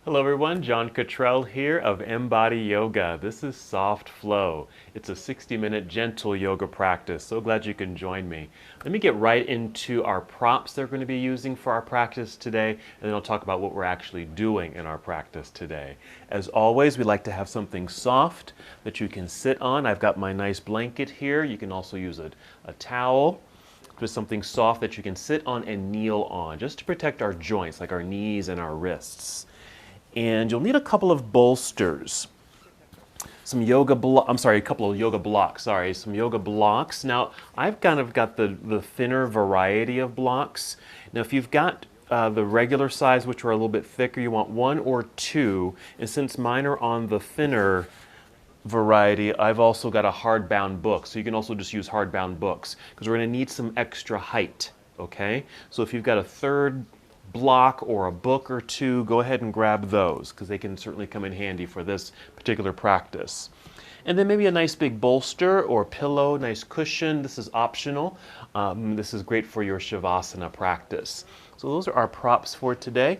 Hello everyone, John Cottrell here of MBODY Yoga. This is Soft Flow. It's a 60-minute gentle yoga practice. So glad you can join me. Let me get right into our props that we're going to be using for our practice today, and then I'll talk about what we're actually doing in our practice today. As always, we like to have something soft that you can sit on. I've got my nice blanket here. You can also use a towel. Just something soft that you can sit on and kneel on, just to protect our joints, like our knees and our wrists. And you'll need a couple of bolsters. A couple of yoga blocks, some yoga blocks. Now, I've kind of got the thinner variety of blocks. Now, if you've got the regular size, which are a little bit thicker, you want one or two. And since mine are on the thinner variety, I've also got a hardbound book. So you can also just use hardbound books because we're going to need some extra height, okay? So if you've got a third block or a book or two, go ahead and grab those because they can certainly come in handy for this particular practice. And then maybe a nice big bolster or pillow, nice cushion. This is optional. This is great for your Shavasana practice. So those are our props for today.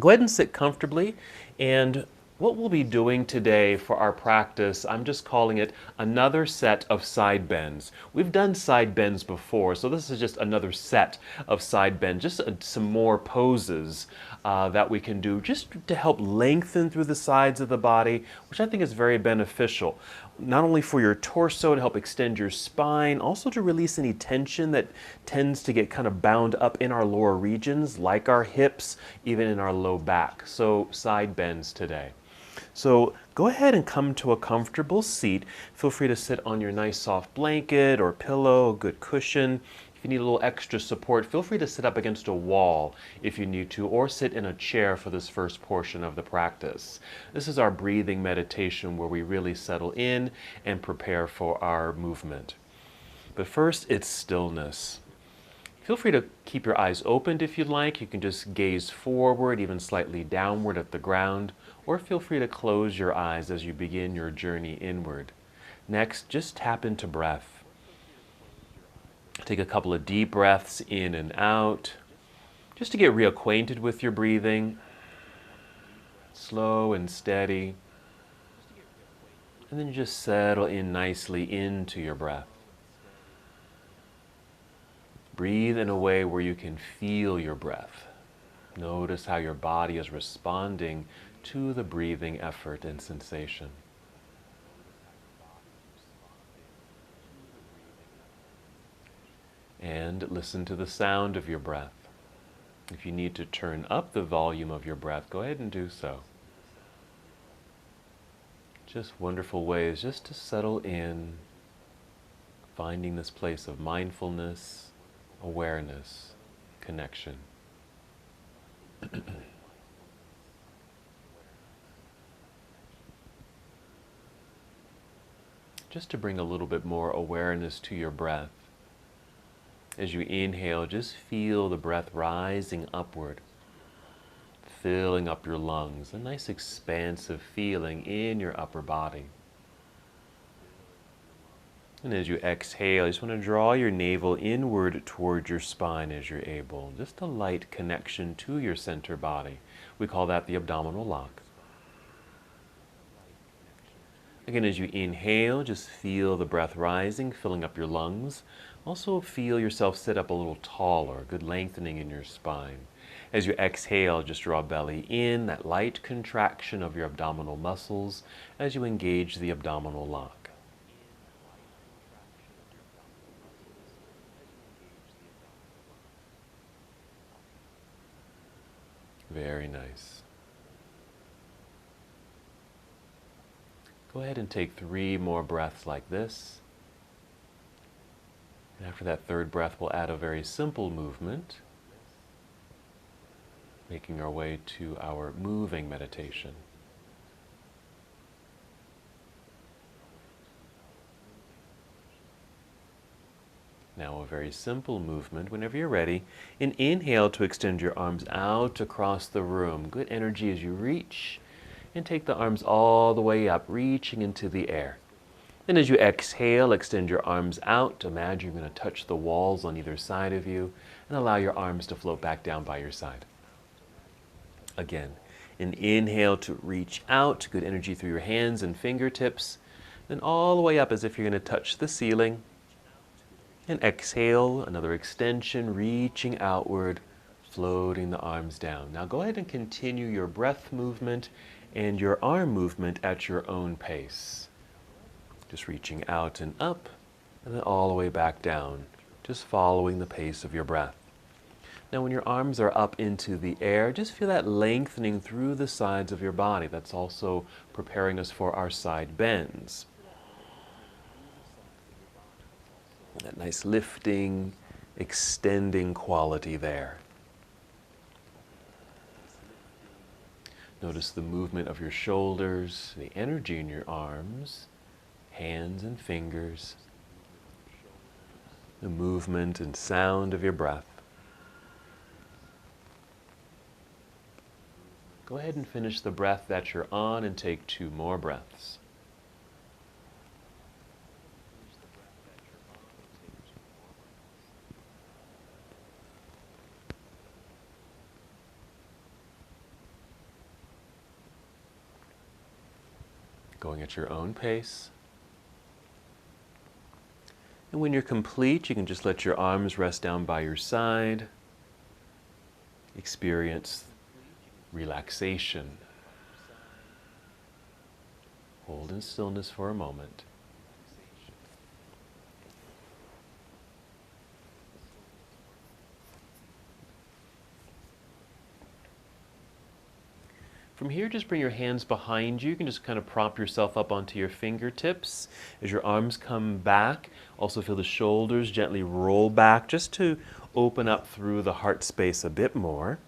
Go ahead and sit comfortably, and what we'll be doing today for our practice, I'm just calling it another set of side bends. We've done side bends before, so this is just another set of side bends, just some more poses that we can do just to help lengthen through the sides of the body, which I think is very beneficial. Not only for your torso to help extend your spine, also to release any tension that tends to get kind of bound up in our lower regions, like our hips, even in our low back. So side bends today. So go ahead and come to a comfortable seat. Feel free to sit on your nice soft blanket or pillow, a good cushion. If you need a little extra support, feel free to sit up against a wall if you need to, or sit in a chair for this first portion of the practice. This is our breathing meditation where we really settle in and prepare for our movement. But first, it's stillness. Feel free to keep your eyes opened if you'd like. You can just gaze forward, even slightly downward at the ground, or feel free to close your eyes as you begin your journey inward. Next, just tap into breath. Take a couple of deep breaths in and out, just to get reacquainted with your breathing. Slow and steady. And then just settle in nicely into your breath. Breathe in a way where you can feel your breath. Notice how your body is responding to the breathing effort and sensation. And listen to the sound of your breath. If you need to turn up the volume of your breath, go ahead and do so. Just wonderful ways just to settle in, finding this place of mindfulness, awareness, connection. Just to bring a little bit more awareness to your breath. As you inhale, just feel the breath rising upward, filling up your lungs, a nice expansive feeling in your upper body. And as you exhale, you just want to draw your navel inward toward your spine as you're able. Just a light connection to your center body. We call that the abdominal lock. Again, as you inhale, just feel the breath rising, filling up your lungs. Also feel yourself sit up a little taller, good lengthening in your spine. As you exhale, just draw belly in, that light contraction of your abdominal muscles as you engage the abdominal lock. Very nice. Go ahead and take 3 more breaths like this. And after that third breath, we'll add a very simple movement, making our way to our moving meditation. Now a very simple movement. Whenever you're ready, and inhale to extend your arms out across the room. Good energy as you reach, and take the arms all the way up, reaching into the air. Then as you exhale, extend your arms out. Imagine you're going to touch the walls on either side of you, and allow your arms to float back down by your side. Again, And inhale to reach out, good energy through your hands and fingertips. Then all the way up as if you're going to touch the ceiling. And exhale, another extension, reaching outward, floating the arms down. Now go ahead and continue your breath movement and your arm movement at your own pace. Just reaching out and up, and then all the way back down, just following the pace of your breath. Now when your arms are up into the air, just feel that lengthening through the sides of your body. That's also preparing us for our side bends. That nice lifting, extending quality there. Notice the movement of your shoulders, the energy in your arms, hands and fingers, the movement and sound of your breath. Go ahead and finish the breath that you're on and take 2 more breaths. Going at your own pace. And when you're complete, you can just let your arms rest down by your side. Experience relaxation. Hold in stillness for a moment. From here, just bring your hands behind you. You can just kind of prop yourself up onto your fingertips. As your arms come back, also feel the shoulders gently roll back just to open up through the heart space a bit more.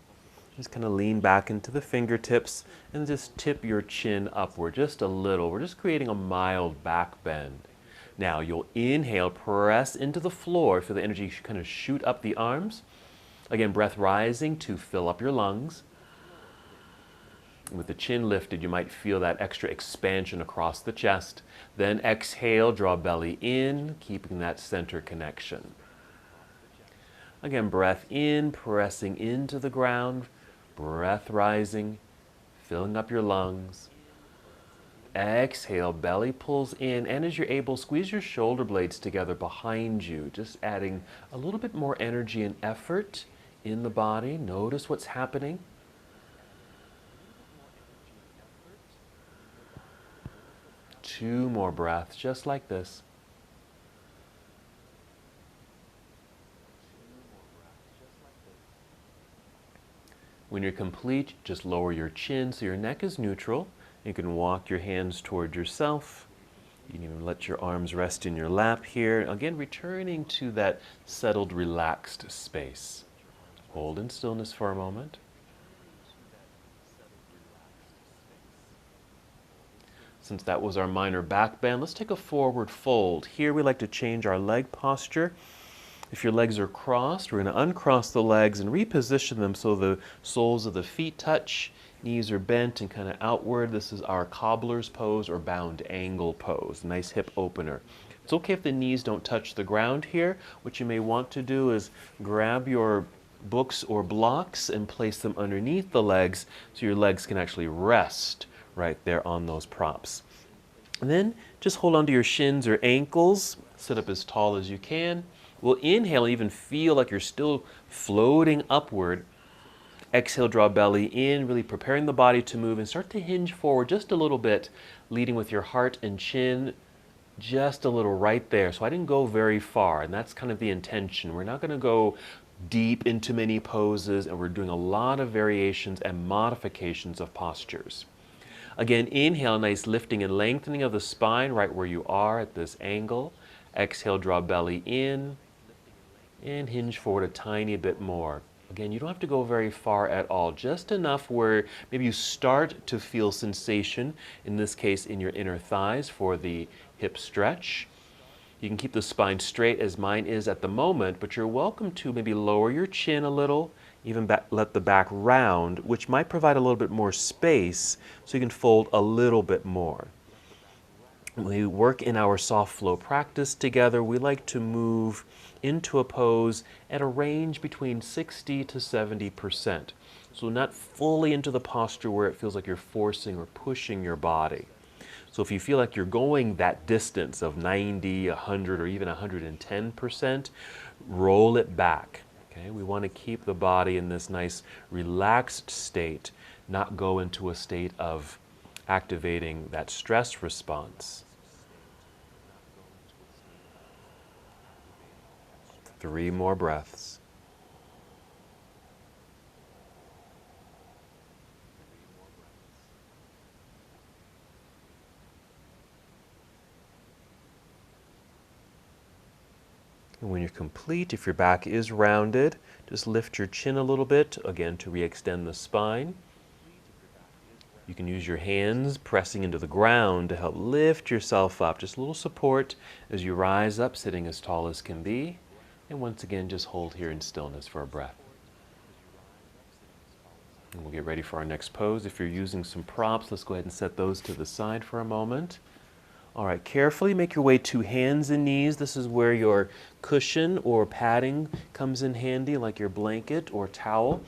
Just kind of lean back into the fingertips and just tip your chin upward just a little. We're just creating a mild back bend. Now you'll inhale, press into the floor. Feel the energy kind of shoot up the arms. Again, breath rising to fill up your lungs. With the chin lifted, you might feel that extra expansion across the chest. Then exhale, draw belly in, keeping that center connection. Again, breath in, pressing into the ground. Breath rising, filling up your lungs. Exhale, belly pulls in, and as you're able, squeeze your shoulder blades together behind you, just adding a little bit more energy and effort in the body. Notice what's happening. 2 more breaths, just like this. When you're complete, just lower your chin so your neck is neutral. You can walk your hands toward yourself. You can even let your arms rest in your lap here. Again, returning to that settled, relaxed space. Hold in stillness for a moment. Since that was our minor back bend, let's take a forward fold. Here we like to change our leg posture. If your legs are crossed, we're going to uncross the legs and reposition them so the soles of the feet touch, knees are bent and kind of outward. This is our cobbler's pose or bound angle pose. Nice hip opener. It's okay if the knees don't touch the ground here. What you may want to do is grab your books or blocks and place them underneath the legs so your legs can actually rest right there on those props. And then just hold onto your shins or ankles, sit up as tall as you can. We'll inhale, even feel like you're still floating upward. Exhale, draw belly in, really preparing the body to move and start to hinge forward just a little bit, leading with your heart and chin just a little right there. So I didn't go very far, and that's kind of the intention. We're not going to go deep into many poses, and we're doing a lot of variations and modifications of postures. Again, inhale, nice lifting and lengthening of the spine right where you are at this angle. Exhale, draw belly in, and hinge forward a tiny bit more. Again, you don't have to go very far at all, just enough where maybe you start to feel sensation, in this case in your inner thighs for the hip stretch. You can keep the spine straight as mine is at the moment, but you're welcome to maybe lower your chin a little, even let the back round, which might provide a little bit more space so you can fold a little bit more. When we work in our soft flow practice together, we like to move into a pose at a range between 60 to 70%. So not fully into the posture where it feels like you're forcing or pushing your body. So if you feel like you're going that distance of 90, 100, or even 110%, roll it back. Okay? We want to keep the body in this nice relaxed state, not go into a state of activating that stress response. 3 more breaths. And when you're complete, if your back is rounded, just lift your chin a little bit, again, to re-extend the spine. You can use your hands pressing into the ground to help lift yourself up. Just a little support as you rise up, sitting as tall as can be. And once again, just hold here in stillness for a breath. And we'll get ready for our next pose. If you're using some props, let's go ahead and set those to the side for a moment. All right, carefully make your way to hands and knees. This is where your cushion or padding comes in handy, like your blanket or towel.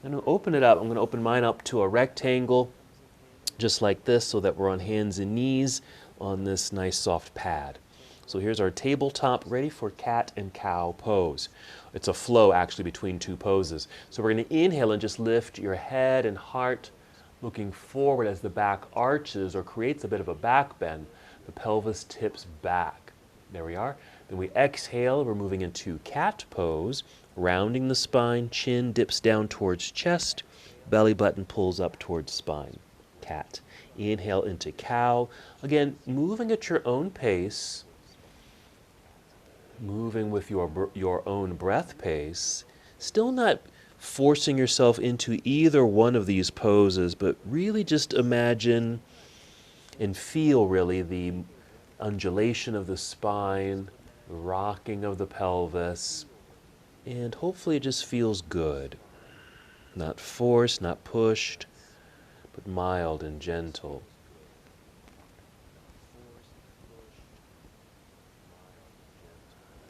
And I'll open it up. I'm going to open mine up to a rectangle, just like this, so that we're on hands and knees on this nice soft pad. So here's our tabletop ready for cat and cow pose. It's a flow actually between 2 poses. So we're going to inhale and just lift your head and heart looking forward as the back arches or creates a bit of a back bend. The pelvis tips back. There we are. Then we exhale. We're moving into cat pose, rounding the spine, chin dips down towards chest, belly button pulls up towards spine. Cat. Inhale into cow. Again, moving at your own pace, moving with your own breath pace, still not forcing yourself into either one of these poses, but really just imagine and feel really the undulation of the spine, the rocking of the pelvis, and hopefully it just feels good. Not forced, not pushed, but mild and gentle.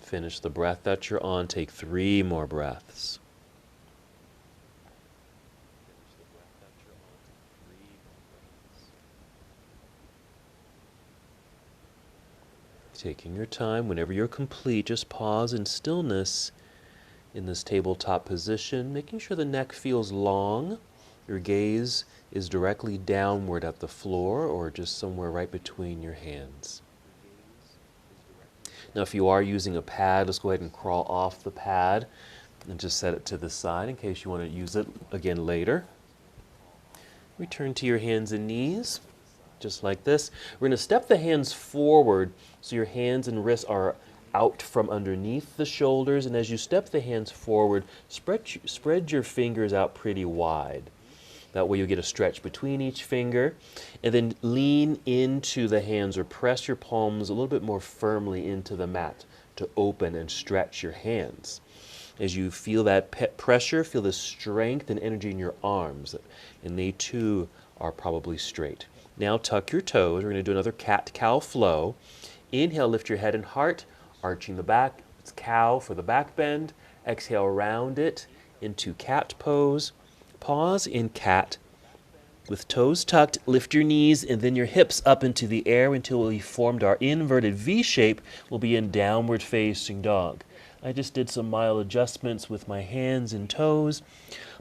Finish the breath that you're on. Take 3 more breaths. Taking your time, whenever you're complete, just pause in stillness in this tabletop position, making sure the neck feels long, your gaze is directly downward at the floor or just somewhere right between your hands. Now if you are using a pad, let's go ahead and crawl off the pad and just set it to the side in case you want to use it again later. Return to your hands and knees. Just like this. We're going to step the hands forward so your hands and wrists are out from underneath the shoulders, and as you step the hands forward, spread your fingers out pretty wide. That way you get a stretch between each finger, and then lean into the hands or press your palms a little bit more firmly into the mat to open and stretch your hands. As you feel that pressure, feel the strength and energy in your arms, and they too are probably straight. Now tuck your toes. We're going to do another cat-cow flow. Inhale, lift your head and heart, arching the back. It's cow for the back bend. Exhale, round it into cat pose. Pause in cat. With toes tucked, lift your knees and then your hips up into the air until we formed our inverted V shape. We'll be in downward facing dog. I just did some mild adjustments with my hands and toes.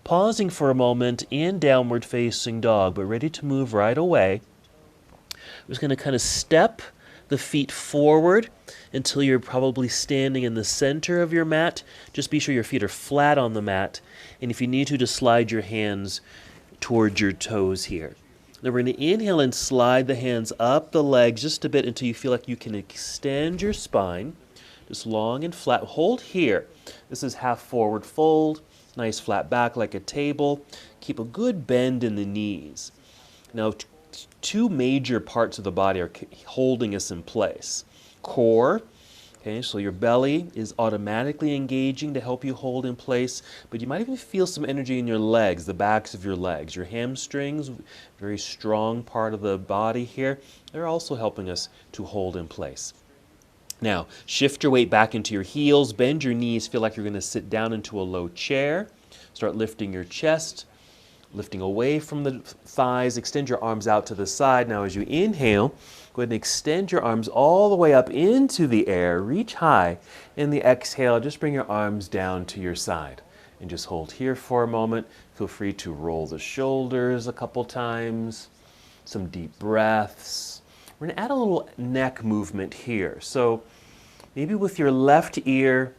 Pausing for a moment in downward facing dog, but ready to move right away. I'm just going to kind of step the feet forward until you're probably standing in the center of your mat. Just be sure your feet are flat on the mat. And if you need to, just slide your hands towards your toes here. Now we're going to inhale and slide the hands up the legs just a bit until you feel like you can extend your spine. Just long and flat. Hold here. This is half forward fold. Nice flat back like a table. Keep a good bend in the knees. Now, 2 major parts of the body are holding us in place. Core, okay, so your belly is automatically engaging to help you hold in place, but you might even feel some energy in your legs, the backs of your legs. Your hamstrings, very strong part of the body here, they're also helping us to hold in place. Now, shift your weight back into your heels, bend your knees, feel like you're going to sit down into a low chair. Start lifting your chest, Lifting away from the thighs, extend your arms out to the side. Now as you inhale, go ahead and extend your arms all the way up into the air, reach high. In the exhale, just bring your arms down to your side. And just hold here for a moment. Feel free to roll the shoulders a couple times. Some deep breaths. We're going to add a little neck movement here. So maybe with your left ear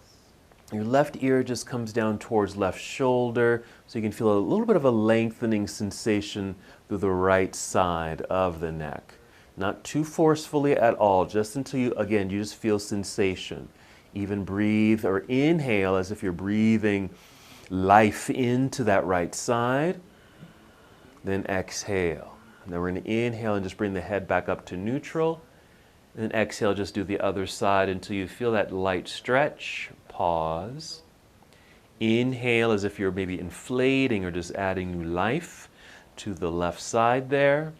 just comes down towards left shoulder, so you can feel a little bit of a lengthening sensation through the right side of the neck. Not too forcefully at all, just until you just feel sensation. Even breathe or inhale as if you're breathing life into that right side. Then exhale. And then we're going to inhale and just bring the head back up to neutral. And then exhale, just do the other side until you feel that light stretch. Pause. Inhale as if you're maybe inflating or just adding new life to the left side there.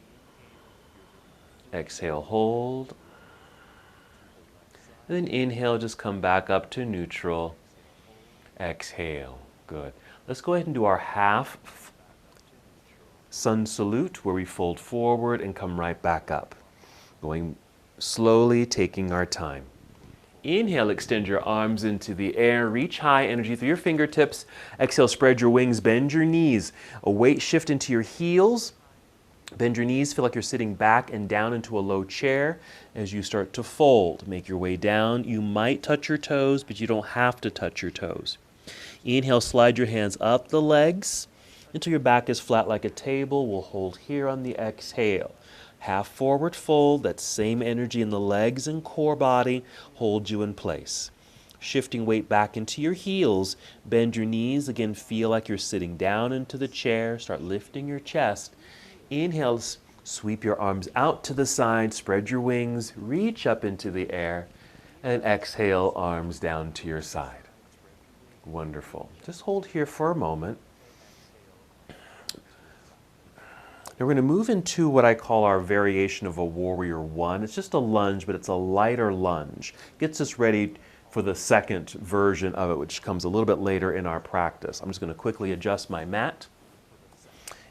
Exhale, hold. And then inhale, just come back up to neutral. Exhale. Good. Let's go ahead and do our half sun salute where we fold forward and come right back up. Going slowly, taking our time. Inhale, extend your arms into the air, reach high, energy through your fingertips. Exhale, spread your wings, bend your knees. A weight shift into your heels. Bend your knees, feel like you're sitting back and down into a low chair as you start to fold. Make your way down. You might touch your toes, but you don't have to touch your toes. Inhale, slide your hands up the legs until your back is flat like a table. We'll hold here on the exhale. Half forward fold, that same energy in the legs and core body holds you in place. Shifting weight back into your heels, bend your knees. Again, feel like you're sitting down into the chair. Start lifting your chest. Inhale, sweep your arms out to the side, spread your wings, reach up into the air, and exhale, arms down to your side. Wonderful. Just hold here for a moment. Now we're going to move into what I call our variation of a warrior one. It's just a lunge, but it's a lighter lunge. Gets us ready for the second version of it, which comes a little bit later in our practice. I'm just going to quickly adjust my mat.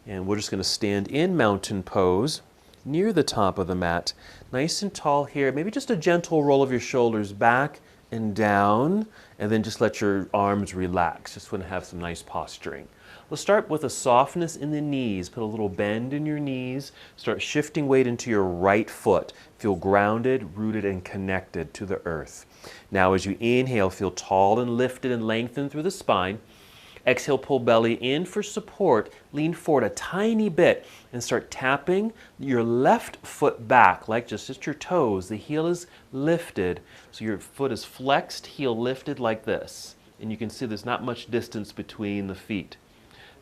And we're just going to stand in mountain pose near the top of the mat. Nice and tall here. Maybe just a gentle roll of your shoulders back and down, and then just let your arms relax. Just want to have some nice posturing. We'll start with a softness in the knees. Put a little bend in your knees. Start shifting weight into your right foot. Feel grounded, rooted, and connected to the earth. Now as you inhale, feel tall and lifted and lengthened through the spine. Exhale, pull belly in for support. Lean forward a tiny bit and start tapping your left foot back, like just your toes. The heel is lifted, so your foot is flexed, heel lifted like this. And you can see there's not much distance between the feet.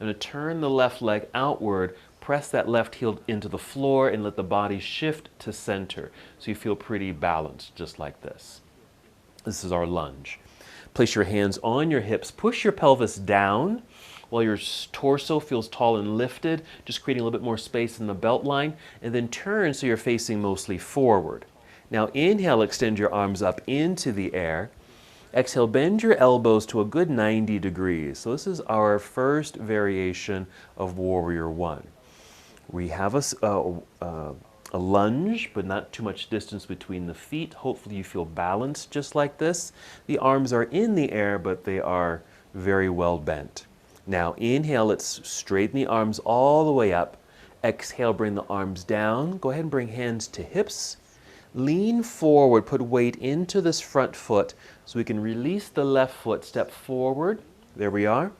I'm going to turn the left leg outward, press that left heel into the floor, and let the body shift to center. So you feel pretty balanced, just like this. This is our lunge. Place your hands on your hips. Push your pelvis down while your torso feels tall and lifted, just creating a little bit more space in the belt line. And then turn so you're facing mostly forward. Now inhale, extend your arms up into the air. Exhale, bend your elbows to a good 90 degrees. So this is our first variation of Warrior One. We have a lunge, but not too much distance between the feet. Hopefully you feel balanced just like this. The arms are in the air, but they are very well bent. Now inhale, let's straighten the arms all the way up. Exhale, bring the arms down. Go ahead and bring hands to hips. Lean forward, put weight into this front foot so we can release the left foot, step forward. There we are.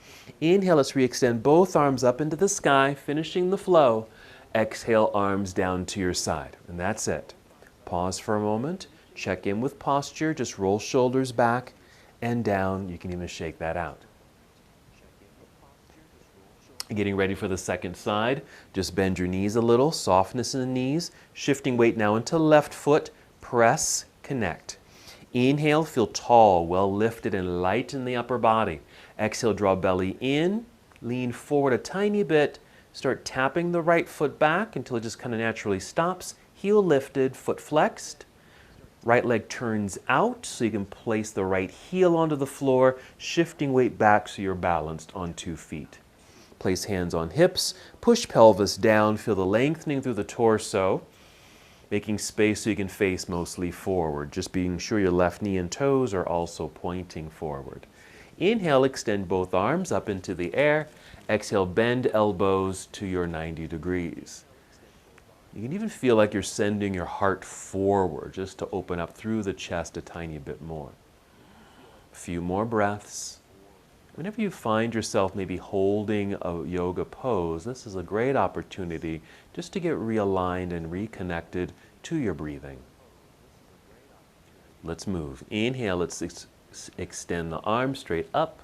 Inhale, let's re-extend both arms up into the sky, finishing the flow. Exhale, arms down to your side. And that's it. Pause for a moment. Check in with posture. Just roll shoulders back and down. You can even shake that out. Getting ready for the second side. Just bend your knees a little. Softness in the knees. Shifting weight now into left foot. Press, connect. Inhale, feel tall, well lifted and light in the upper body. Exhale, draw belly in. Lean forward a tiny bit. Start tapping the right foot back until it just kind of naturally stops. Heel lifted, foot flexed. Right leg turns out so you can place the right heel onto the floor, shifting weight back so you're balanced on 2 feet. Place hands on hips, push pelvis down, feel the lengthening through the torso, making space so you can face mostly forward, just being sure your left knee and toes are also pointing forward. Inhale, extend both arms up into the air. Exhale, bend elbows to your 90 degrees. You can even feel like you're sending your heart forward just to open up through the chest a tiny bit more. A few more breaths. Whenever you find yourself maybe holding a yoga pose, this is a great opportunity just to get realigned and reconnected to your breathing. Let's move. Inhale, let's extend the arms straight up.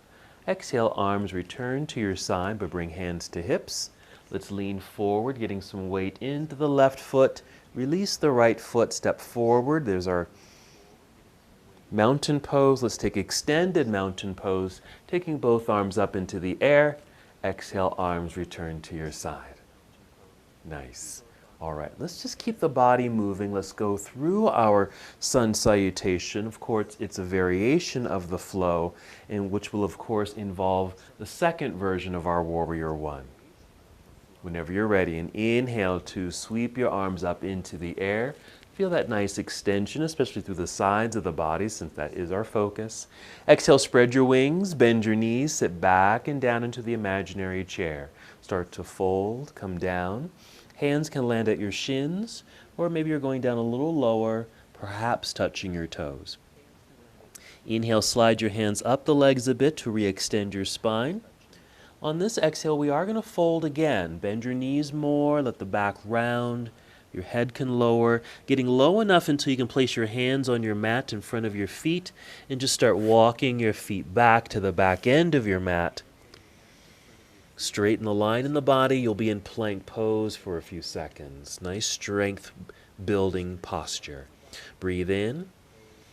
Exhale, arms return to your side, but bring hands to hips. Let's lean forward, getting some weight into the left foot. Release the right foot, step forward. There's our mountain pose. Let's take extended mountain pose, taking both arms up into the air. Exhale, arms return to your side. Nice. All right, let's just keep the body moving. Let's go through our sun salutation. Of course, it's a variation of the flow, in which will, of course, involve the second version of our Warrior One. Whenever you're ready, and inhale to sweep your arms up into the air. Feel that nice extension, especially through the sides of the body, since that is our focus. Exhale, spread your wings, bend your knees, sit back and down into the imaginary chair. Start to fold, come down. Hands can land at your shins, or maybe you're going down a little lower, perhaps touching your toes. Inhale, slide your hands up the legs a bit to re-extend your spine. On this exhale, we are going to fold again. Bend your knees more, let the back round. Your head can lower, getting low enough until you can place your hands on your mat in front of your feet and just start walking your feet back to the back end of your mat. Straighten the line in the body. You'll be in plank pose for a few seconds. Nice strength building posture. Breathe in.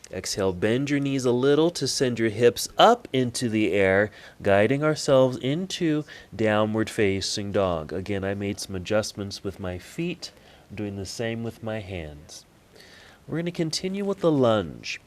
Exhale, bend your knees a little to send your hips up into the air, guiding ourselves into downward facing dog. Again, I made some adjustments with my feet. I'm doing the same with my hands. We're going to continue with the lunge.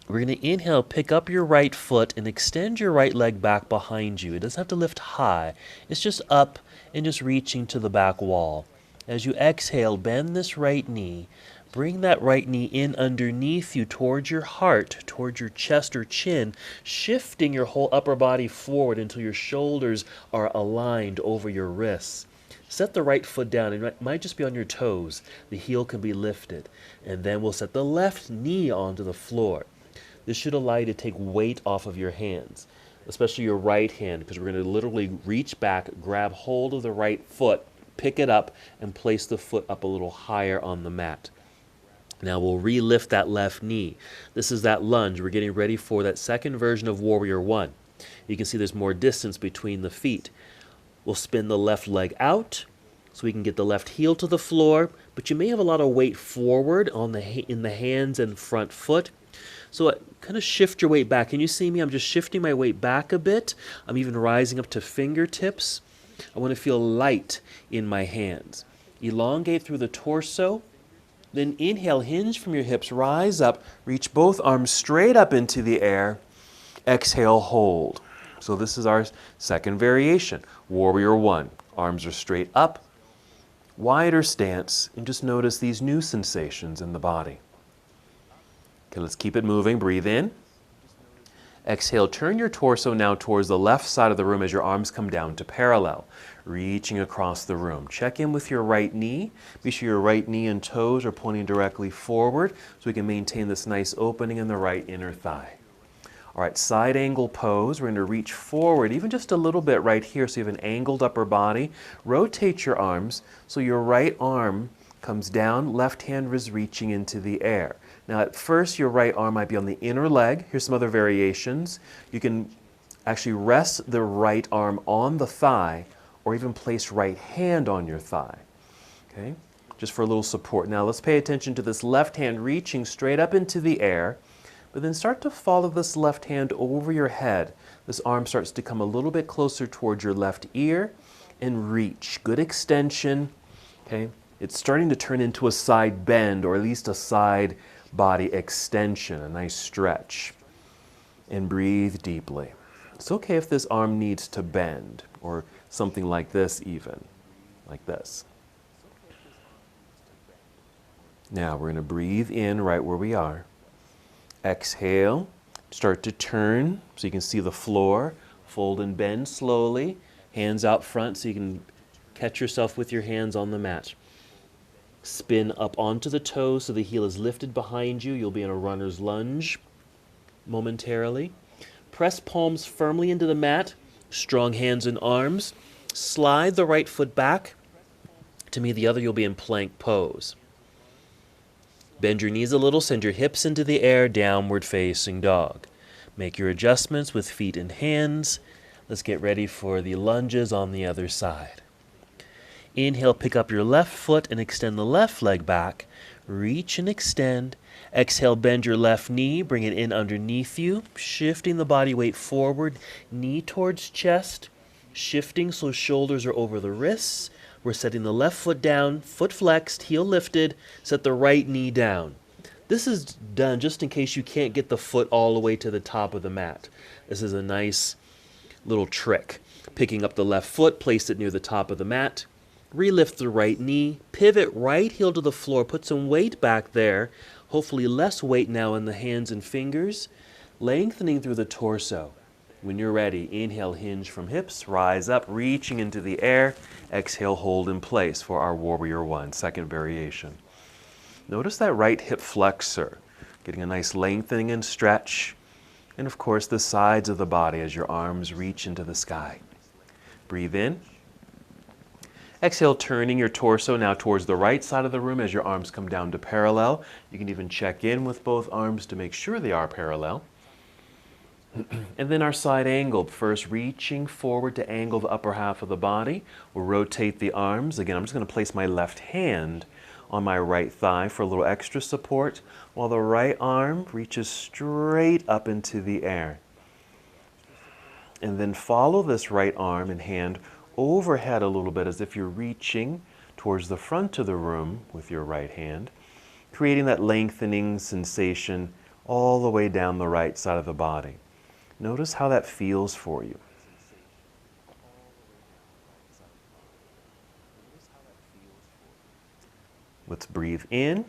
We're going to inhale, pick up your right foot and extend your right leg back behind you. It doesn't have to lift high. It's just up and just reaching to the back wall. As you exhale, bend this right knee. Bring that right knee in underneath you towards your heart, towards your chest or chin, shifting your whole upper body forward until your shoulders are aligned over your wrists. Set the right foot down. It might just be on your toes. The heel can be lifted. And then we'll set the left knee onto the floor. This should allow you to take weight off of your hands, especially your right hand, because we're going to literally reach back, grab hold of the right foot, pick it up, and place the foot up a little higher on the mat. Now we'll re-lift that left knee. This is that lunge. We're getting ready for that second version of Warrior One. You can see there's more distance between the feet. We'll spin the left leg out so we can get the left heel to the floor, but you may have a lot of weight forward in the hands and front foot. So kind of shift your weight back. Can you see me? I'm just shifting my weight back a bit. I'm even rising up to fingertips. I want to feel light in my hands. Elongate through the torso. Then inhale, hinge from your hips, rise up, reach both arms straight up into the air. Exhale, hold. So this is our second variation, Warrior One. Arms are straight up, wider stance, and just notice these new sensations in the body. Okay, let's keep it moving. Breathe in. Exhale, turn your torso now towards the left side of the room as your arms come down to parallel, reaching across the room. Check in with your right knee. Be sure your right knee and toes are pointing directly forward so we can maintain this nice opening in the right inner thigh. All right, side angle pose. We're going to reach forward even just a little bit right here so you have an angled upper body. Rotate your arms so your right arm comes down, left hand is reaching into the air. Now at first your right arm might be on the inner leg. Here's some other variations. You can actually rest the right arm on the thigh or even place right hand on your thigh. Okay, just for a little support. Now let's pay attention to this left hand reaching straight up into the air, but then start to follow this left hand over your head. This arm starts to come a little bit closer towards your left ear and reach. Good extension. Okay, it's starting to turn into a side bend or at least a side body extension, a nice stretch. And breathe deeply. It's okay if this arm needs to bend. or something like this even, like this. Now we're going to breathe in right where we are. Exhale, start to turn so you can see the floor. Fold and bend slowly, hands out front so you can catch yourself with your hands on the mat. Spin up onto the toes so the heel is lifted behind you. You'll be in a runner's lunge momentarily. Press palms firmly into the mat, strong hands and arms. Slide the right foot back. To me, the other, you'll be in plank pose. Bend your knees a little, send your hips into the air, downward facing dog. Make your adjustments with feet and hands. Let's get ready for the lunges on the other side. Inhale, pick up your left foot and extend the left leg back. Reach and extend. Exhale, bend your left knee, bring it in underneath you, shifting the body weight forward, knee towards chest, shifting so shoulders are over the wrists. We're setting the left foot down, foot flexed, heel lifted, set the right knee down. This is done just in case you can't get the foot all the way to the top of the mat. This is a nice little trick. Picking up the left foot, place it near the top of the mat. Relift the right knee, pivot right heel to the floor, put some weight back there, hopefully less weight now in the hands and fingers, lengthening through the torso. When you're ready, inhale, hinge from hips, rise up, reaching into the air. Exhale, hold in place for our Warrior One, second variation. Notice that right hip flexor, getting a nice lengthening and stretch. And of course, the sides of the body as your arms reach into the sky. Breathe in. Exhale, turning your torso now towards the right side of the room as your arms come down to parallel. You can even check in with both arms to make sure they are parallel. And then our side angle, first reaching forward to angle the upper half of the body. We'll rotate the arms. Again, I'm just going to place my left hand on my right thigh for a little extra support, while the right arm reaches straight up into the air. And then follow this right arm and hand overhead a little bit as if you're reaching towards the front of the room with your right hand, creating that lengthening sensation all the way down the right side of the body. Notice how that feels for you. Let's breathe in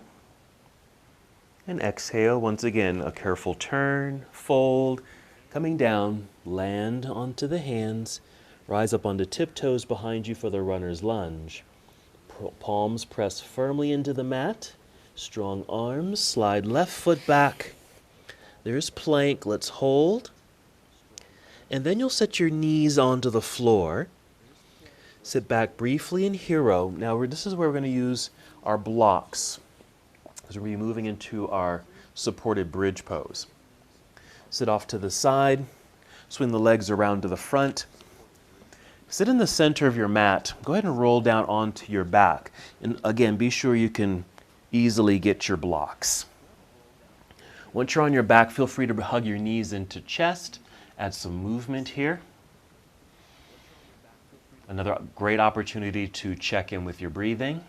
and exhale. Once again, a careful turn, fold, coming down, land onto the hands, rise up onto tiptoes behind you for the runner's lunge. Palms press firmly into the mat, strong arms, slide left foot back. There's plank, let's hold. And then you'll set your knees onto the floor. Sit back briefly in hero. Now this is where we're going to use our blocks, as we're moving into our supported bridge pose. Sit off to the side, swing the legs around to the front. Sit in the center of your mat. Go ahead and roll down onto your back. And again, be sure you can easily get your blocks. Once you're on your back, feel free to hug your knees into chest. Add some movement here. Another great opportunity to check in with your breathing.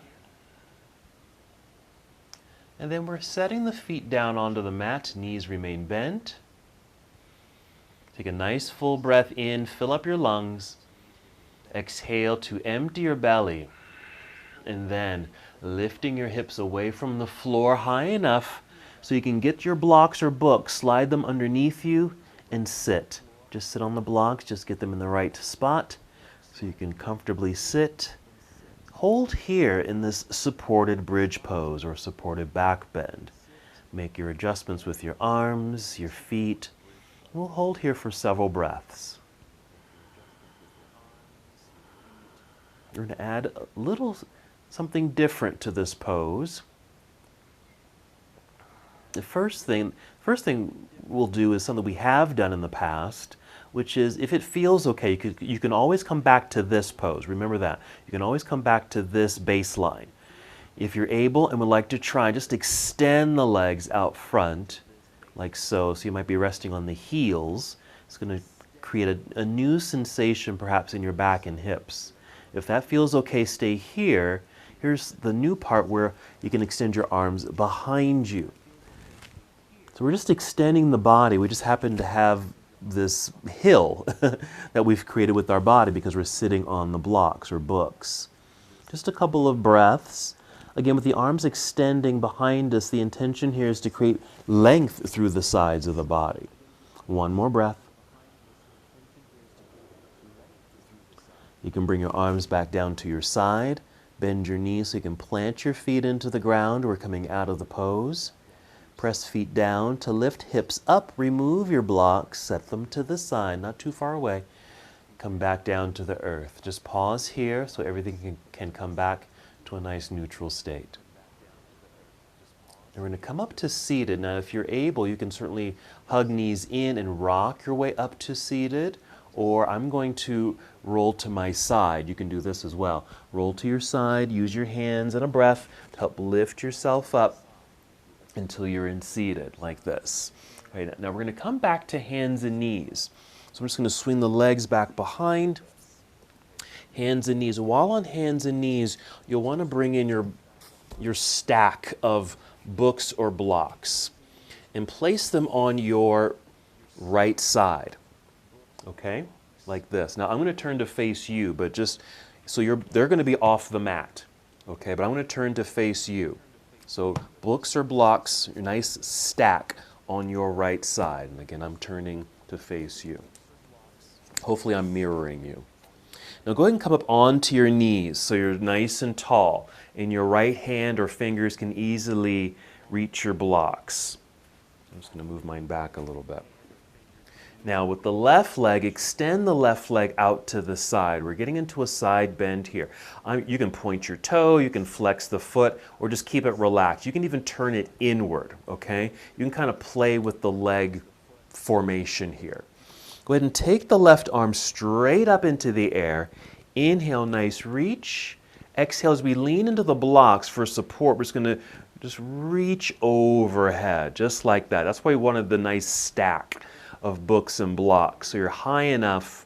And then we're setting the feet down onto the mat, knees remain bent. Take a nice full breath in, fill up your lungs. Exhale to empty your belly. And then lifting your hips away from the floor high enough so you can get your blocks or books, slide them underneath you and sit. Just sit on the blocks, just get them in the right spot so you can comfortably sit. Hold here in this supported bridge pose or supported back bend. Make your adjustments with your arms, your feet. We'll hold here for several breaths. We're going to add a little something different to this pose. The first thing we'll do is something we have done in the past, which is, if it feels okay, you can always come back to this pose. Remember that. You can always come back to this baseline. If you're able and would like to try, just extend the legs out front, like so. So you might be resting on the heels. It's going to create a new sensation perhaps in your back and hips. If that feels okay, stay here. Here's the new part where you can extend your arms behind you. So we're just extending the body. We just happen to have this hill that we've created with our body because we're sitting on the blocks or books. Just a couple of breaths. Again, with the arms extending behind us, the intention here is to create length through the sides of the body. One more breath. You can bring your arms back down to your side. Bend your knees so you can plant your feet into the ground. We're coming out of the pose. Press feet down to lift hips up. Remove your blocks. Set them to the side, not too far away. Come back down to the earth. Just pause here so everything can come back to a nice neutral state. And we're going to come up to seated. Now, if you're able, you can certainly hug knees in and rock your way up to seated. Or I'm going to roll to my side. You can do this as well. Roll to your side. Use your hands and a breath to help lift yourself up until you're in seated, like this. Right, now we're going to come back to hands and knees. So I'm just going to swing the legs back behind. Hands and knees. While on hands and knees, you'll want to bring in your stack of books or blocks and place them on your right side. Okay, like this. Now I'm going to turn to face you, but just so they're going to be off the mat. Okay, but I'm going to turn to face you. So books or blocks, a nice stack on your right side. And again, I'm turning to face you. Hopefully I'm mirroring you. Now go ahead and come up onto your knees so you're nice and tall. And your right hand or fingers can easily reach your blocks. I'm just going to move mine back a little bit. Now with the left leg, extend the left leg out to the side. We're getting into a side bend here. You can point your toe, you can flex the foot, or just keep it relaxed. You can even turn it inward, okay? You can kind of play with the leg formation here. Go ahead and take the left arm straight up into the air. Inhale, nice reach. Exhale as we lean into the blocks for support. We're just going to just reach overhead, just like that. That's why we wanted the nice stack of books and blocks, so you're high enough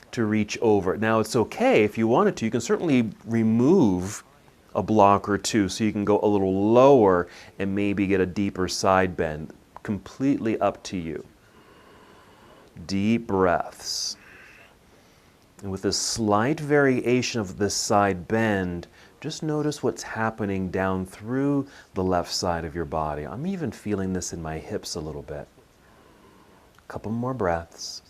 to reach over. Now it's okay if you wanted to, you can certainly remove a block or two so you can go a little lower and maybe get a deeper side bend. Completely up to you. Deep breaths. And with a slight variation of this side bend, just notice what's happening down through the left side of your body. I'm even feeling this in my hips a little bit. Couple more breaths.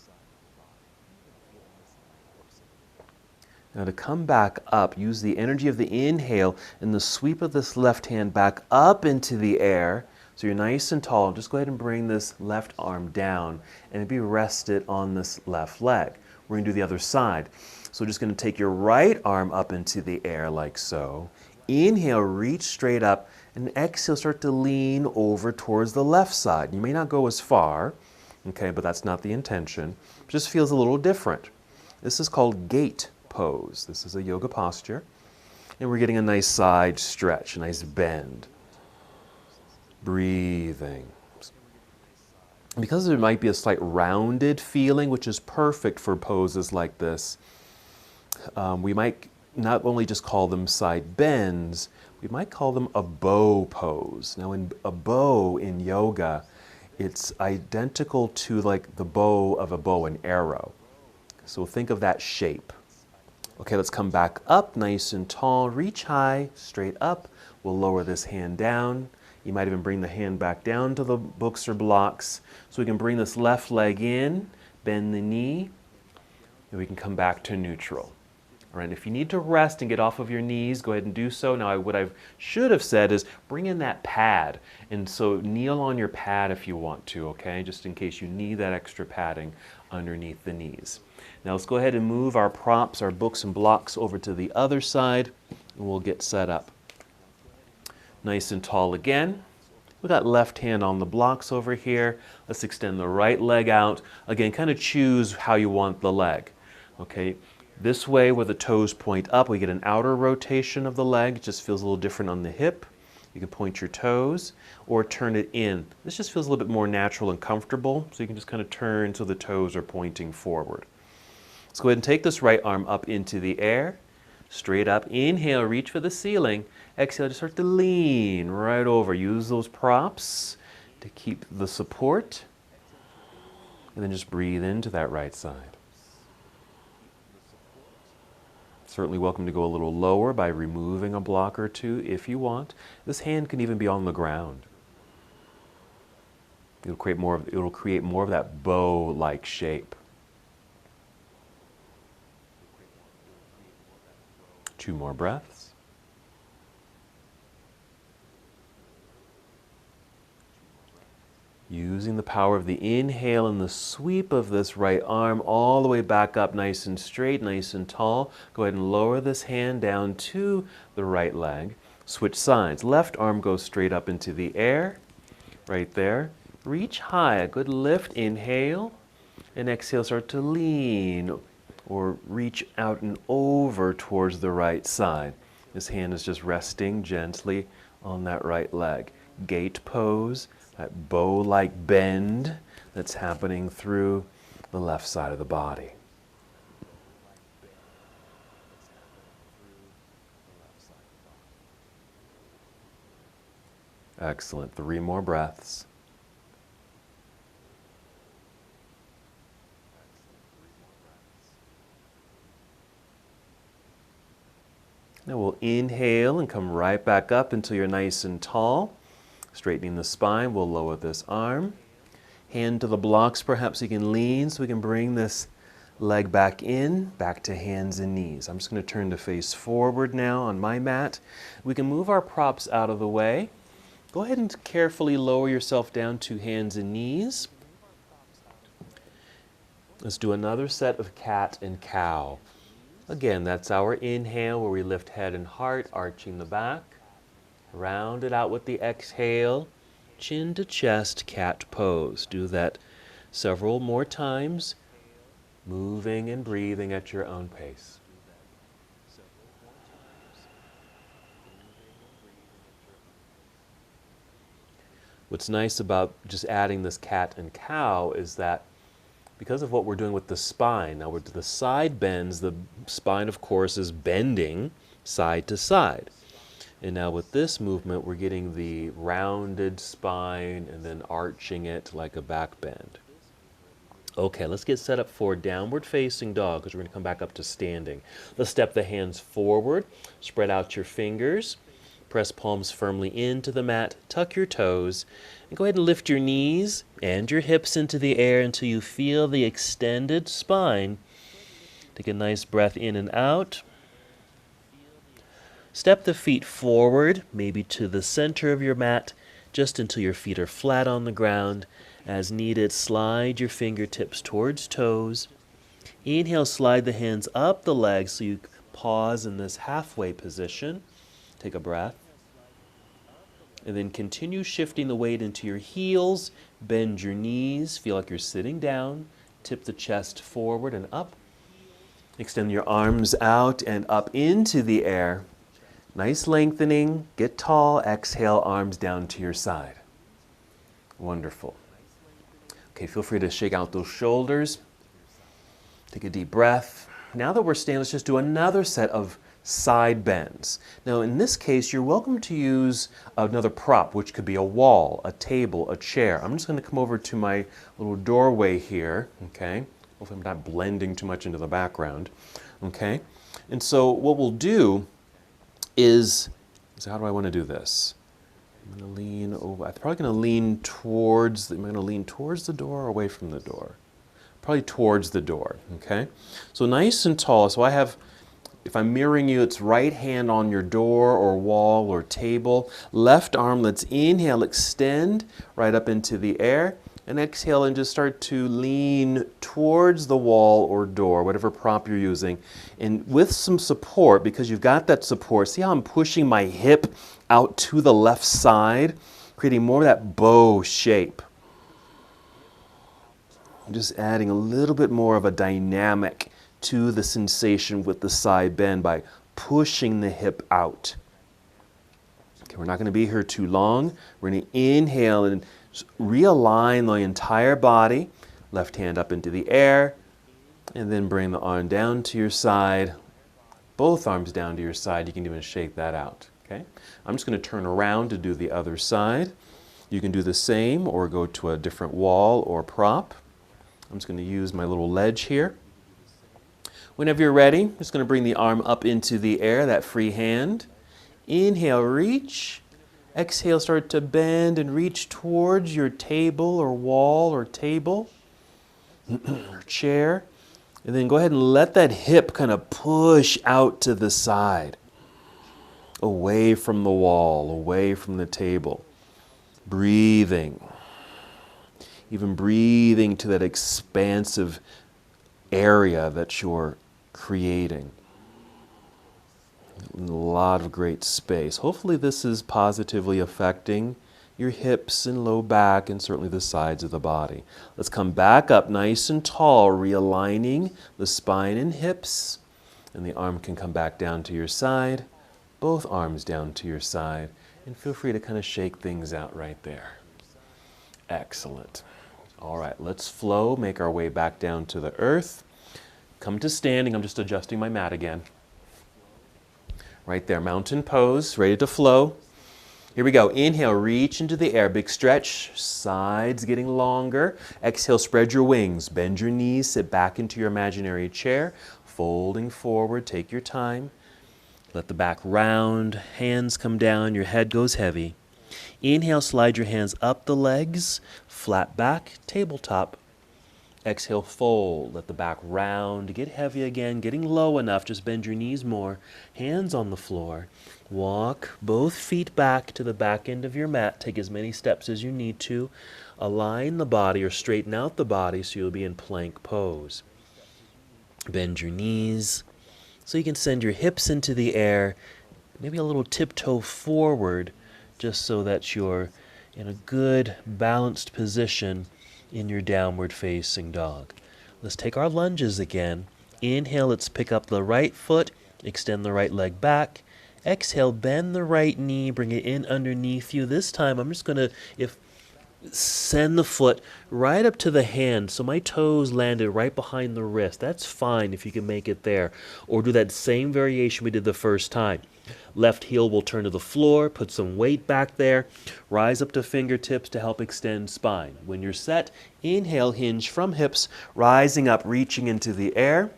Now to come back up, use the energy of the inhale and the sweep of this left hand back up into the air. So you're nice and tall. Just go ahead and bring this left arm down and be rested on this left leg. We're going to do the other side. So just going to take your right arm up into the air like so. Inhale, reach straight up, and exhale, start to lean over towards the left side. You may not go as far. Okay, but that's not the intention. It just feels a little different. This is called gate pose. This is a yoga posture. And we're getting a nice side stretch, a nice bend. Breathing. Because there might be a slight rounded feeling, which is perfect for poses like this, we might not only just call them side bends, we might call them a bow pose. Now, in a bow in yoga, it's identical to like the bow of a bow and arrow. So think of that shape. Okay, let's come back up nice and tall. Reach high, straight up. We'll lower this hand down. You might even bring the hand back down to the books or blocks. So we can bring this left leg in, bend the knee, and we can come back to neutral. All right, if you need to rest and get off of your knees, go ahead and do so. Now, what I should have said is bring in that pad. And so kneel on your pad if you want to, okay? Just in case you need that extra padding underneath the knees. Now, let's go ahead and move our props, our books and blocks over to the other side, and we'll get set up. Nice and tall again. We got left hand on the blocks over here. Let's extend the right leg out. Again, kind of choose how you want the leg, okay? This way, where the toes point up, we get an outer rotation of the leg. It just feels a little different on the hip. You can point your toes or turn it in. This just feels a little bit more natural and comfortable, so you can just kind of turn so the toes are pointing forward. Let's go ahead and take this right arm up into the air, straight up. Inhale, reach for the ceiling. Exhale, just start to lean right over. Use those props to keep the support. And then just breathe into that right side. Certainly welcome to go a little lower by removing a block or two if you want. This hand can even be on the ground. It'll create more of that bow-like shape. 2 more breaths. Using the power of the inhale and the sweep of this right arm all the way back up nice and straight, nice and tall. Go ahead and lower this hand down to the right leg. Switch sides. Left arm goes straight up into the air. Right there. Reach high. A good lift. Inhale. And exhale. Start to lean or reach out and over towards the right side. This hand is just resting gently on that right leg. Gate pose. That bow-like bend that's happening through the left side of the body. Excellent. 3 more breaths. Now we'll inhale and come right back up until you're nice and tall. Straightening the spine, we'll lower this arm. Hand to the blocks, perhaps you can lean so we can bring this leg back in, back to hands and knees. I'm just going to turn to face forward now on my mat. We can move our props out of the way. Go ahead and carefully lower yourself down to hands and knees. Let's do another set of cat and cow. Again, that's our inhale where we lift head and heart, arching the back. Round it out with the exhale, chin to chest, cat pose. Do that several more times, moving and breathing at your own pace. What's nice about just adding this cat and cow is that because of what we're doing with the spine, now the side bends, the spine of course is bending side to side. And now with this movement, we're getting the rounded spine and then arching it like a back bend. Okay, let's get set up for downward facing dog because we're going to come back up to standing. Let's step the hands forward, spread out your fingers, press palms firmly into the mat, tuck your toes, and go ahead and lift your knees and your hips into the air until you feel the extended spine. Take a nice breath in and out. Step the feet forward, maybe to the center of your mat, just until your feet are flat on the ground. As needed, slide your fingertips towards toes. Inhale, slide the hands up the legs so you pause in this halfway position. Take a breath. And then continue shifting the weight into your heels. Bend your knees, feel like you're sitting down. Tip the chest forward and up. Extend your arms out and up into the air. Nice lengthening, get tall, exhale, arms down to your side. Wonderful. Okay, feel free to shake out those shoulders. Take a deep breath. Now that we're standing, let's just do another set of side bends. Now in this case, you're welcome to use another prop, which could be a wall, a table, a chair. I'm just going to come over to my little doorway here, okay? Hopefully I'm not blending too much into the background, okay? And so what we'll do is how do I want to do this? I'm going to lean over. I'm probably going to lean towards, am I going to lean towards the door or away from the door? Probably towards the door, okay? So nice and tall. So I have, if I'm mirroring you, it's right hand on your door or wall or table. Left arm, let's inhale, extend right up into the air. And exhale and just start to lean towards the wall or door, whatever prop you're using. And with some support, because you've got that support, see how I'm pushing my hip out to the left side, creating more of that bow shape. I'm just adding a little bit more of a dynamic to the sensation with the side bend by pushing the hip out. Okay, we're not going to be here too long. We're going to inhale and realign the entire body, left hand up into the air, and then bring the arm down to your side, both arms down to your side. You can even shake that out, okay? I'm just going to turn around to do the other side. You can do the same or go to a different wall or prop. I'm just going to use my little ledge here. Whenever you're ready, I'm just going to bring the arm up into the air, that free hand. Inhale, reach. Exhale, start to bend and reach towards your table or wall or table or chair. And then go ahead and let that hip kind of push out to the side, away from the wall, away from the table. Breathing. Even breathing to that expansive area that you're creating. A lot of great space. Hopefully this is positively affecting your hips and low back and certainly the sides of the body. Let's come back up nice and tall, realigning the spine and hips. And the arm can come back down to your side, both arms down to your side. And feel free to kind of shake things out right there. Excellent. All right, let's flow, make our way back down to the earth. Come to standing. I'm just adjusting my mat again. Right there, mountain pose, ready to flow. Here we go. Inhale, reach into the air, big stretch, sides getting longer. Exhale, spread your wings, bend your knees, sit back into your imaginary chair, folding forward, take your time. Let the back round, hands come down, your head goes heavy. Inhale, slide your hands up the legs, flat back, tabletop. Exhale, fold. Let the back round, get heavy again, getting low enough. Just bend your knees more. Hands on the floor. Walk both feet back to the back end of your mat. Take as many steps as you need to. Align the body or straighten out the body so you'll be in plank pose. Bend your knees so you can send your hips into the air. Maybe a little tiptoe forward just so that you're in a good balanced position in your downward facing dog. Let's take our lunges again. Inhale, let's pick up the right foot, extend the right leg back. Exhale, bend the right knee, bring it in underneath you. This time I'm just going to send the foot right up to the hand so my toes landed right behind the wrist. That's fine if you can make it there. Or do that same variation we did the first time. Left heel will turn to the floor, put some weight back there, rise up to fingertips to help extend spine. When you're set, inhale, hinge from hips, rising up, reaching into the air.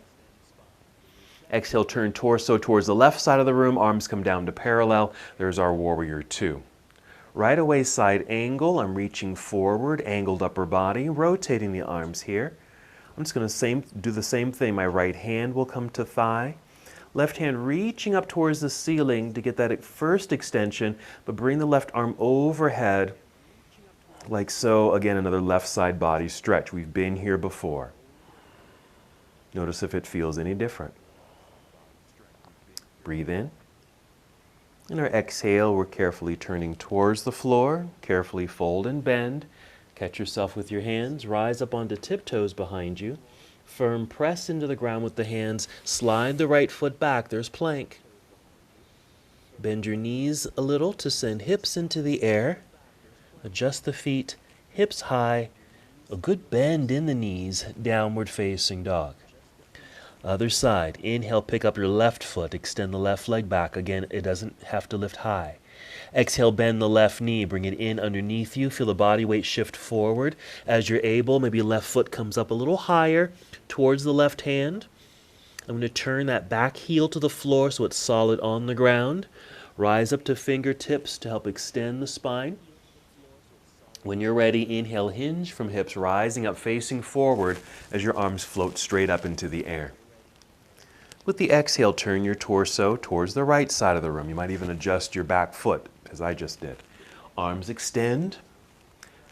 Exhale, turn torso towards the left side of the room, arms come down to parallel. There's our warrior two. Right away side angle, I'm reaching forward, angled upper body, rotating the arms here. I'm just going to do the same thing. My right hand will come to thigh. Left hand reaching up towards the ceiling to get that first extension, but bring the left arm overhead like so. Again, another left side body stretch. We've been here before. Notice if it feels any different. Breathe in. And our exhale, we're carefully turning towards the floor. Carefully fold and bend. Catch yourself with your hands. Rise up onto tiptoes behind you. Firm press into the ground with the hands. Slide the right foot back. There's plank. Bend your knees a little to send hips into the air. Adjust the feet, hips high. A good bend in the knees, downward facing dog. Other side. Inhale, pick up your left foot. Extend the left leg back. Again, it doesn't have to lift high. Exhale, bend the left knee. Bring it in underneath you. Feel the body weight shift forward. As you're able, maybe left foot comes up a little higher towards the left hand. I'm going to turn that back heel to the floor so it's solid on the ground. Rise up to fingertips to help extend the spine. When you're ready, inhale, hinge from hips, rising up, facing forward as your arms float straight up into the air. With the exhale, turn your torso towards the right side of the room. You might even adjust your back foot, as I just did. Arms extend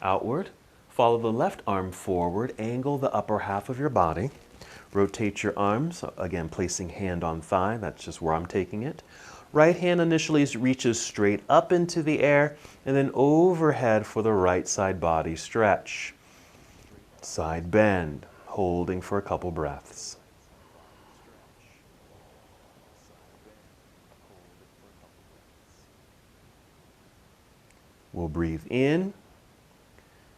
outward. Follow the left arm forward. Angle the upper half of your body. Rotate your arms, again, placing hand on thigh. That's just where I'm taking it. Right hand initially reaches straight up into the air, and then overhead for the right side body stretch. Side bend, holding for a couple breaths. We'll breathe in,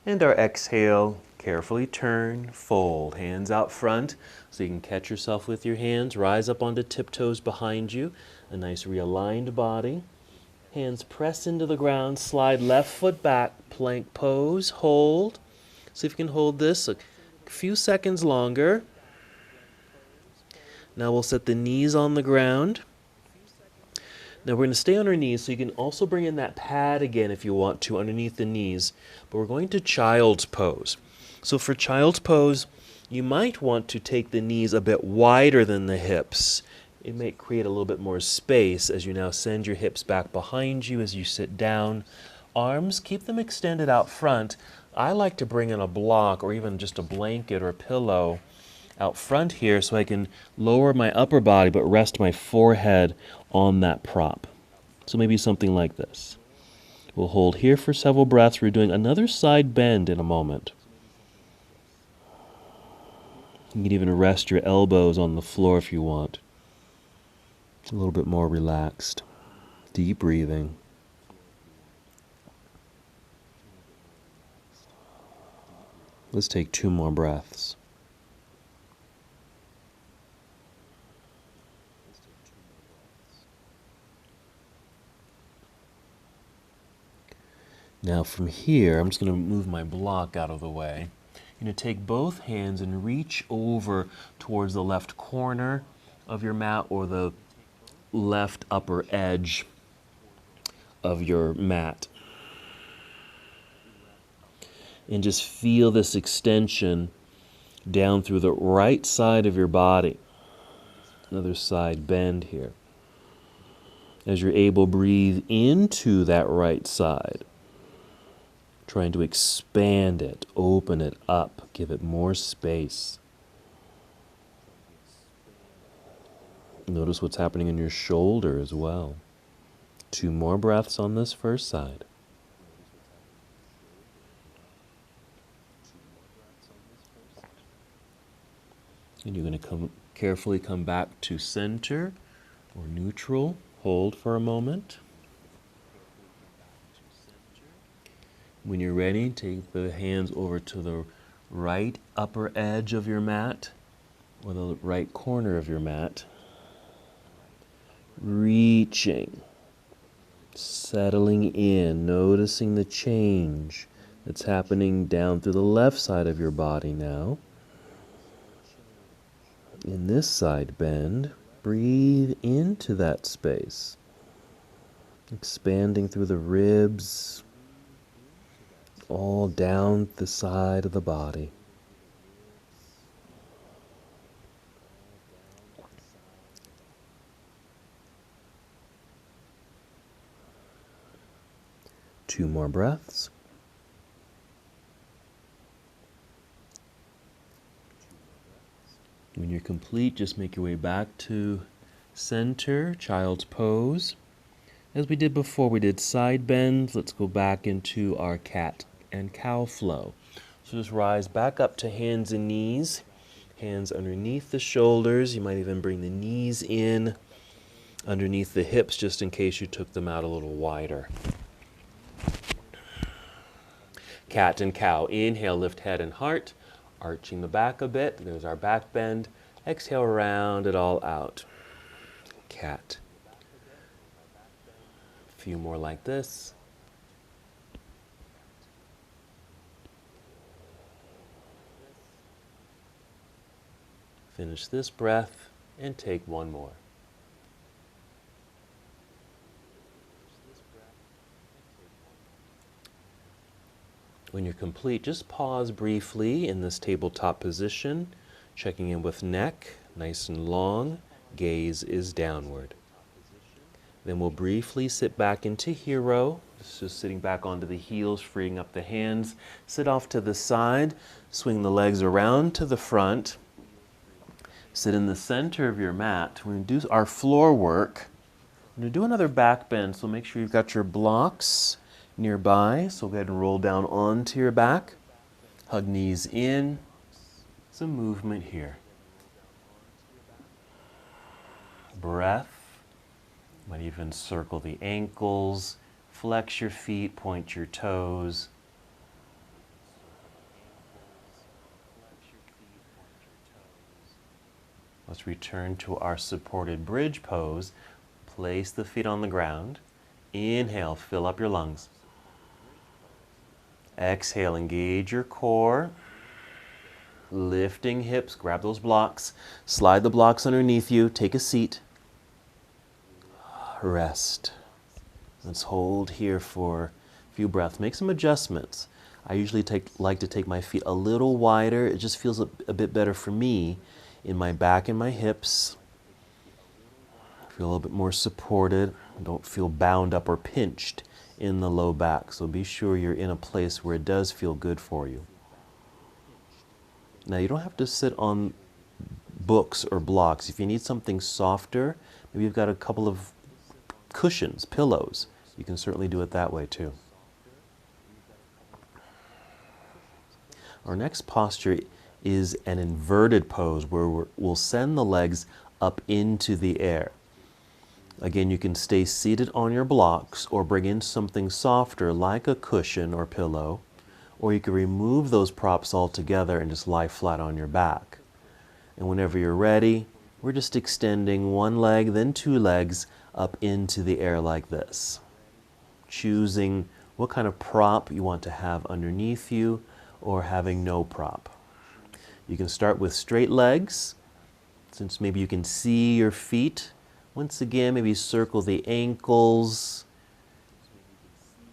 and our exhale, carefully turn, fold, hands out front, so you can catch yourself with your hands, rise up onto tiptoes behind you, a nice realigned body. Hands press into the ground, slide left foot back, plank pose, hold. See if you can hold this, a few seconds longer. Now we'll set the knees on the ground. Now we're going to stay on our knees, so you can also bring in that pad again if you want to underneath the knees. But we're going to child's pose. So for child's pose, you might want to take the knees a bit wider than the hips. It may create a little bit more space as you now send your hips back behind you as you sit down. Arms, keep them extended out front. I like to bring in a block or even just a blanket or a pillow out front here so I can lower my upper body but rest my forehead on that prop. So maybe something like this. We'll hold here for several breaths. We're doing another side bend in a moment. You can even rest your elbows on the floor if you want. A little bit more relaxed. Deep breathing. Let's take 2 more breaths. Now from here, I'm just going to move my block out of the way. You're going to take both hands and reach over towards the left corner of your mat or the left upper edge of your mat. And just feel this extension down through the right side of your body. Another side bend here. As you're able, breathe into that right side. Trying to expand it, open it up, give it more space. Notice what's happening in your shoulder as well. 2 more breaths on this first side. And you're going to carefully come back to center or neutral. Hold for a moment. When you're ready, take the hands over to the right upper edge of your mat or the right corner of your mat. Reaching, settling in, noticing the change that's happening down through the left side of your body now. In this side bend, breathe into that space, expanding through the ribs, all down the side of the body. Two more breaths. When you're complete, just make your way back to center, child's pose. As we did before, we did side bends. Let's go back into our cat and cow flow. So just rise back up to hands and knees. Hands underneath the shoulders. You might even bring the knees in underneath the hips just in case you took them out a little wider. Cat and cow. Inhale, lift head and heart, arching the back a bit. There's our back bend. Exhale, round it all out. Cat. A few more like this. Finish this breath and take one more. When you're complete, just pause briefly in this tabletop position, checking in with neck, nice and long, gaze is downward. Then we'll briefly sit back into hero, just sitting back onto the heels, freeing up the hands. Sit off to the side, swing the legs around to the front. Sit in the center of your mat. We're going to do our floor work. We're going to do another back bend, so make sure you've got your blocks nearby. So go ahead and roll down onto your back. Hug knees in. Some movement here. Breath. Might even circle the ankles. Flex your feet, point your toes. Let's return to our supported bridge pose. Place the feet on the ground. Inhale, fill up your lungs. Exhale, engage your core. Lifting hips, grab those blocks, slide the blocks underneath you, take a seat, rest. Let's hold here for a few breaths. Make some adjustments. I usually like to take my feet a little wider. It just feels a bit better for me in my back and my hips. Feel a little bit more supported. Don't feel bound up or pinched in the low back. So be sure you're in a place where it does feel good for you. Now you don't have to sit on books or blocks. If you need something softer, maybe you've got a couple of cushions, pillows. You can certainly do it that way too. Our next posture is an inverted pose where we'll send the legs up into the air. Again, you can stay seated on your blocks or bring in something softer like a cushion or pillow, or you can remove those props altogether and just lie flat on your back. And whenever you're ready, we're just extending one leg, then two legs up into the air like this. Choosing what kind of prop you want to have underneath you or having no prop. You can start with straight legs, since maybe you can see your feet. Once again, maybe circle the ankles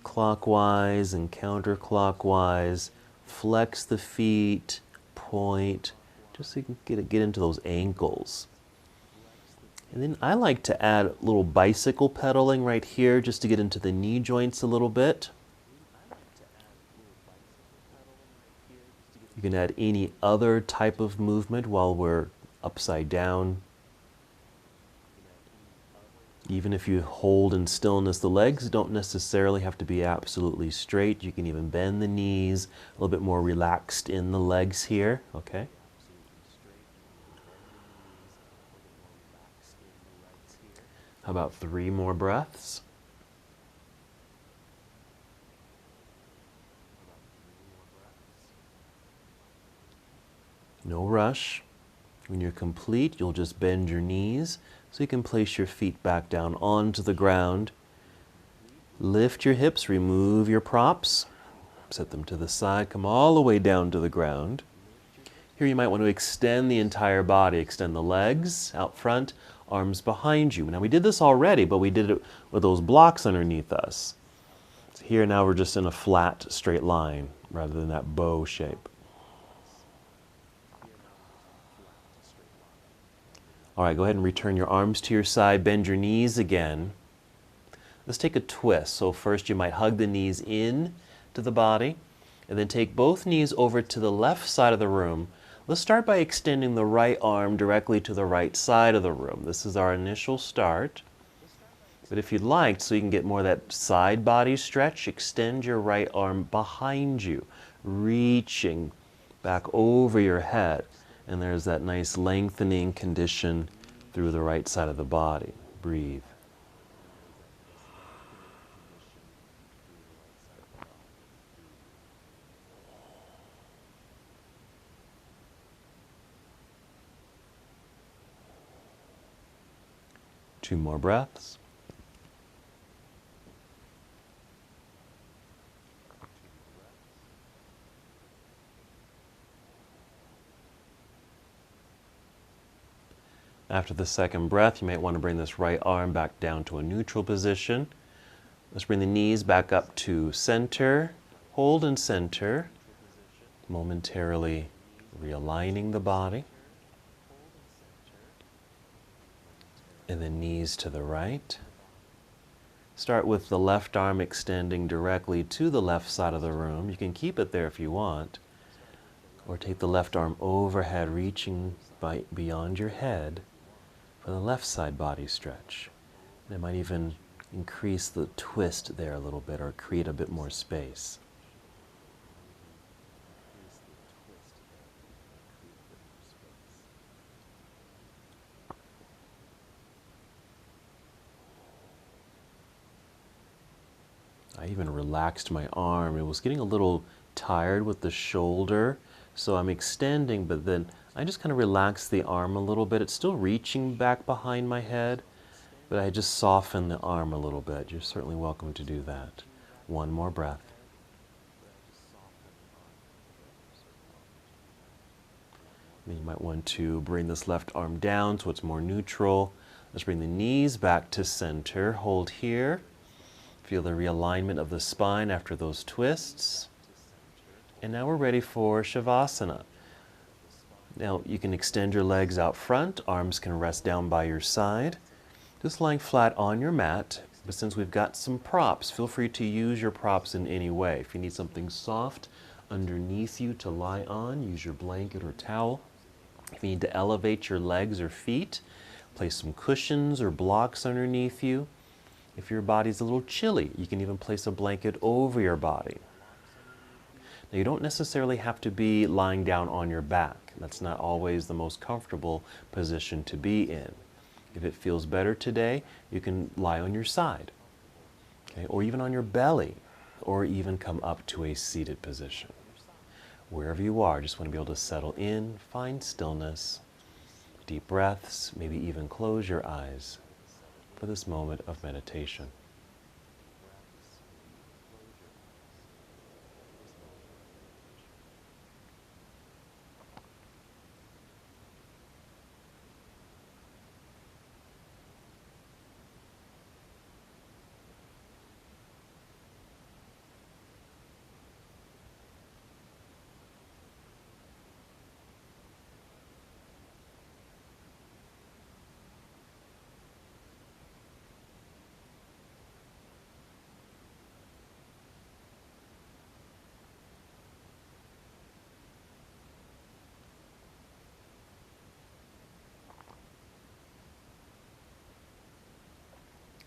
clockwise and counterclockwise. Flex the feet, point, just so you can get into those ankles. And then I like to add a little bicycle pedaling right here just to get into the knee joints a little bit. You can add any other type of movement while we're upside down. Even if you hold in stillness, the legs don't necessarily have to be absolutely straight. You can even bend the knees, a little bit more relaxed in the legs here, okay? How about 3 more breaths? No rush. When you're complete, you'll just bend your knees so you can place your feet back down onto the ground. Lift your hips, remove your props, set them to the side, come all the way down to the ground. Here you might want to extend the entire body, extend the legs out front, arms behind you. Now we did this already, but we did it with those blocks underneath us. So here now we're just in a flat, straight line rather than that bow shape. All right, go ahead and return your arms to your side, bend your knees again. Let's take a twist. So first you might hug the knees in to the body, and then take both knees over to the left side of the room. Let's start by extending the right arm directly to the right side of the room. This is our initial start. But if you'd like, so you can get more of that side body stretch, extend your right arm behind you, reaching back over your head. And there's that nice lengthening condition through the right side of the body. Breathe. Two more breaths. After the second breath, you might want to bring this right arm back down to a neutral position. Let's bring the knees back up to center. Hold in center, momentarily realigning the body. And then knees to the right. Start with the left arm extending directly to the left side of the room. You can keep it there if you want. Or take the left arm overhead, reaching beyond your head for the left side body stretch. And it might even increase the twist there a little bit or create a bit more space. I even relaxed my arm. It was getting a little tired with the shoulder, so I'm extending, but then I just kind of relaxed the arm a little bit. It's still reaching back behind my head, but I just softened the arm a little bit. You're certainly welcome to do that. One more breath. Then you might want to bring this left arm down so it's more neutral. Let's bring the knees back to center. Hold here. Feel the realignment of the spine after those twists. And now we're ready for Shavasana. Now you can extend your legs out front. Arms can rest down by your side. Just lying flat on your mat. But since we've got some props, feel free to use your props in any way. If you need something soft underneath you to lie on, use your blanket or towel. If you need to elevate your legs or feet, place some cushions or blocks underneath you. If your body's a little chilly, you can even place a blanket over your body. Now, you don't necessarily have to be lying down on your back. That's not always the most comfortable position to be in. If it feels better today, you can lie on your side, okay, or even on your belly, or even come up to a seated position. Wherever you are, just want to be able to settle in, find stillness, deep breaths, maybe even close your eyes for this moment of meditation.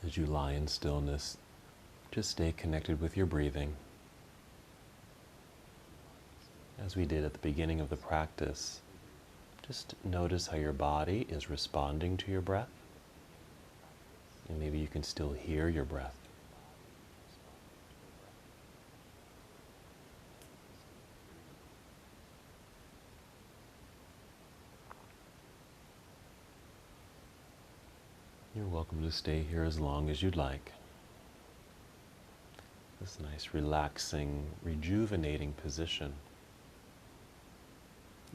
As you lie in stillness, just stay connected with your breathing. As we did at the beginning of the practice, just notice how your body is responding to your breath. And maybe you can still hear your breath. You're welcome to stay here as long as you'd like. This nice, relaxing, rejuvenating position.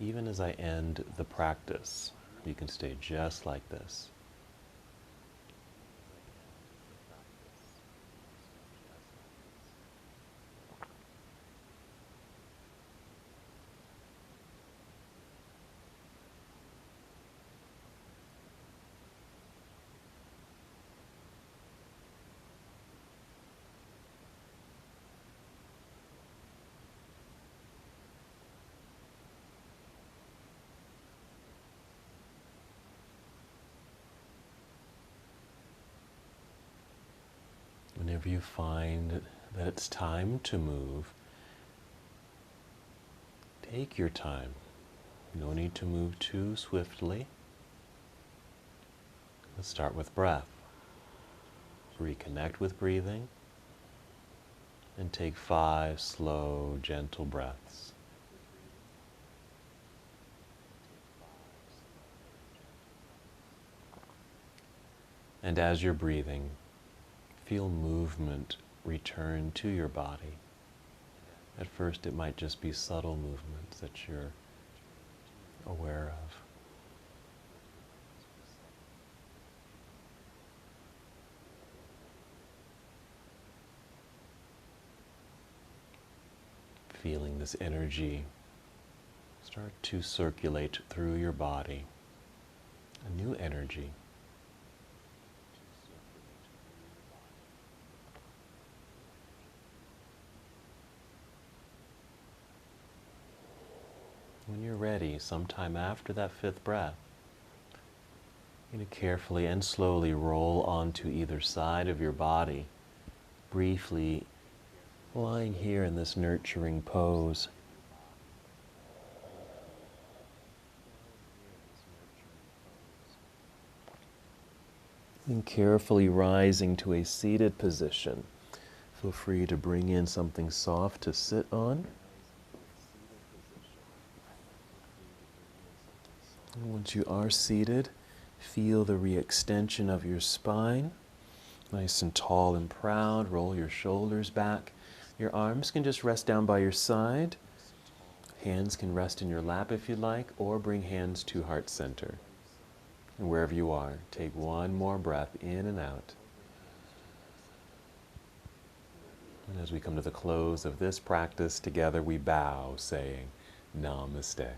Even as I end the practice, you can stay just like this. Whenever you find that it's time to move, take your time. No need to move too swiftly. Let's start with breath. Reconnect with breathing and take 5 slow, gentle breaths. And as you're breathing, feel movement return to your body. At first, it might just be subtle movements that you're aware of. Feeling this energy start to circulate through your body, a new energy. When you're ready, sometime after that 5th breath, you're going to carefully and slowly roll onto either side of your body, briefly lying here in this nurturing pose. And carefully rising to a seated position. Feel free to bring in something soft to sit on. And once you are seated, feel the re-extension of your spine. Nice and tall and proud. Roll your shoulders back. Your arms can just rest down by your side. Hands can rest in your lap if you like, or bring hands to heart center. And wherever you are, take one more breath in and out. And as we come to the close of this practice together, we bow, saying Namaste.